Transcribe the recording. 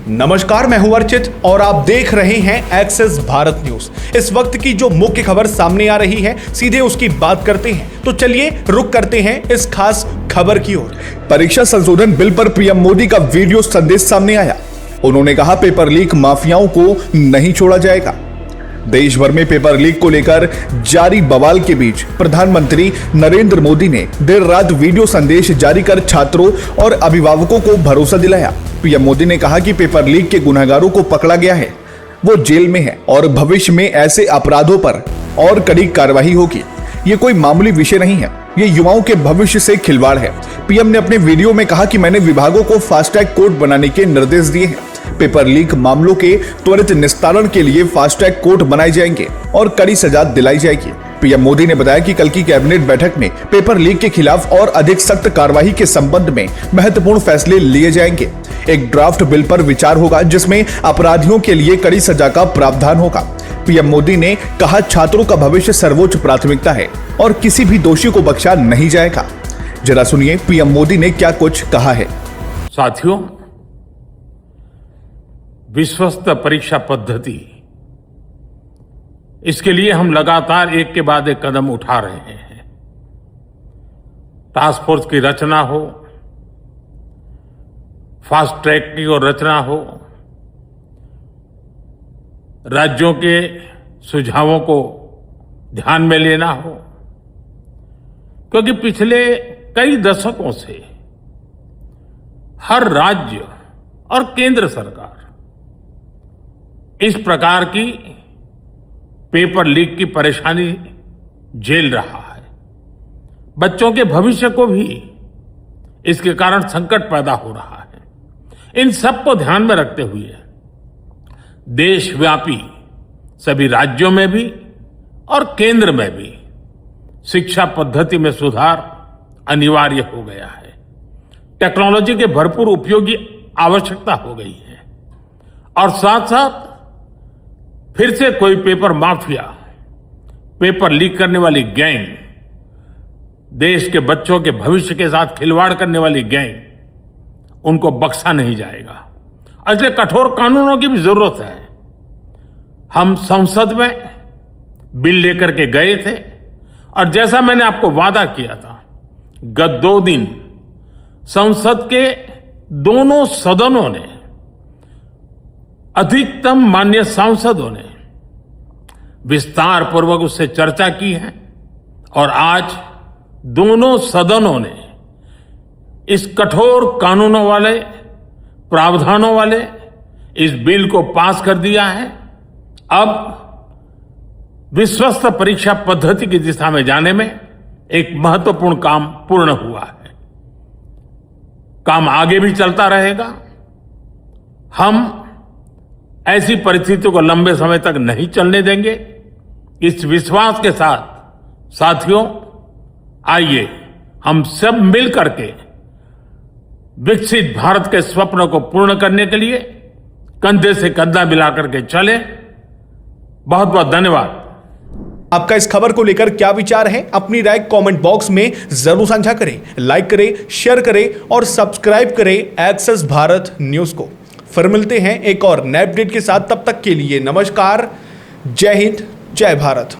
नमस्कार, मैं हूं अर्चित और आप देख रहे हैं एक्सेस भारत न्यूज। इस वक्त की जो मुख्य खबर सामने आ रही है, सीधे उसकी बात करते हैं। तो चलिए रुक करते हैं इस खास खबर की ओर। परीक्षा संशोधन बिल पर पीएम मोदी का वीडियो संदेश सामने आया। उन्होंने कहा, पेपर लीक माफियाओं को नहीं छोड़ा जाएगा। देश भर में पेपर लीक को लेकर जारी बवाल के बीच प्रधानमंत्री नरेंद्र मोदी ने देर रात वीडियो संदेश जारी कर छात्रों और अभिभावकों को भरोसा दिलाया। पीएम मोदी ने कहा कि पेपर लीक के गुनहगारों को पकड़ा गया है, वो जेल में है और भविष्य में ऐसे अपराधों पर और कड़ी कार्रवाई होगी। ये कोई मामूली विषय नहीं है, ये युवाओं के भविष्य से खिलवाड़ है। पीएम ने अपने वीडियो में कहा कि मैंने विभागों को फास्टैग कोर्ट बनाने के निर्देश दिए हैं। पेपर लीक मामलों के त्वरित निस्तारण के लिए फास्टैग कोर्ट बनाए जाएंगे और कड़ी सजा दिलाई जाएगी। पीएम मोदी ने बताया कि कल की कैबिनेट बैठक में पेपर लीक के खिलाफ और अधिक सख्त कार्रवाई के संबंध में महत्वपूर्ण फैसले लिए जाएंगे। एक ड्राफ्ट बिल पर विचार होगा जिसमें अपराधियों के लिए कड़ी सजा का प्रावधान होगा। पीएम मोदी ने कहा, छात्रों का भविष्य सर्वोच्च प्राथमिकता है और किसी भी दोषी को बख्शा नहीं जाएगा। जरा सुनिए पीएम मोदी ने क्या कुछ कहा है। साथियों, विश्वस्त परीक्षा पद्धति, इसके लिए हम लगातार एक के बाद एक कदम उठा रहे हैं। टास्क फोर्स की रचना हो, फास्ट ट्रैक की और रचना हो, राज्यों के सुझावों को ध्यान में लेना हो, क्योंकि पिछले कई दशकों से हर राज्य और केंद्र सरकार इस प्रकार की पेपर लीक की परेशानी झेल रहा है। बच्चों के भविष्य को भी इसके कारण संकट पैदा हो रहा है। इन सब को ध्यान में रखते हुए देशव्यापी सभी राज्यों में भी और केंद्र में भी शिक्षा पद्धति में सुधार अनिवार्य हो गया है। टेक्नोलॉजी के भरपूर उपयोग की आवश्यकता हो गई है और साथ साथ फिर से कोई पेपर माफिया, पेपर लीक करने वाली गैंग, देश के बच्चों के भविष्य के साथ खिलवाड़ करने वाली गैंग, उनको बख्शा नहीं जाएगा। इसलिए कठोर कानूनों की भी जरूरत है। हम संसद में बिल लेकर के गए थे और जैसा मैंने आपको वादा किया था, गत 2 दिन संसद के दोनों सदनों ने, अधिकतम माननीय सांसदों ने विस्तार पूर्वक उससे चर्चा की है और आज दोनों सदनों ने इस कठोर कानूनों वाले, प्रावधानों वाले इस बिल को पास कर दिया है। अब विश्वस्त परीक्षा पद्धति की दिशा में जाने में एक महत्वपूर्ण काम पूर्ण हुआ है। काम आगे भी चलता रहेगा। हम ऐसी परिस्थितियों को लंबे समय तक नहीं चलने देंगे। इस विश्वास के साथ साथियों, आइए हम सब मिल करके विकसित भारत के स्वप्न को पूर्ण करने के लिए कंधे से कंधा मिलाकर के चले। बहुत बहुत धन्यवाद। आपका इस खबर को लेकर क्या विचार है? अपनी राय कमेंट बॉक्स में जरूर साझा करें। लाइक करें, शेयर करें और सब्सक्राइब करें एक्सेस भारत न्यूज को। फिर मिलते हैं एक और नए अपडेट के साथ। तब तक के लिए नमस्कार, जय हिंद, जय भारत।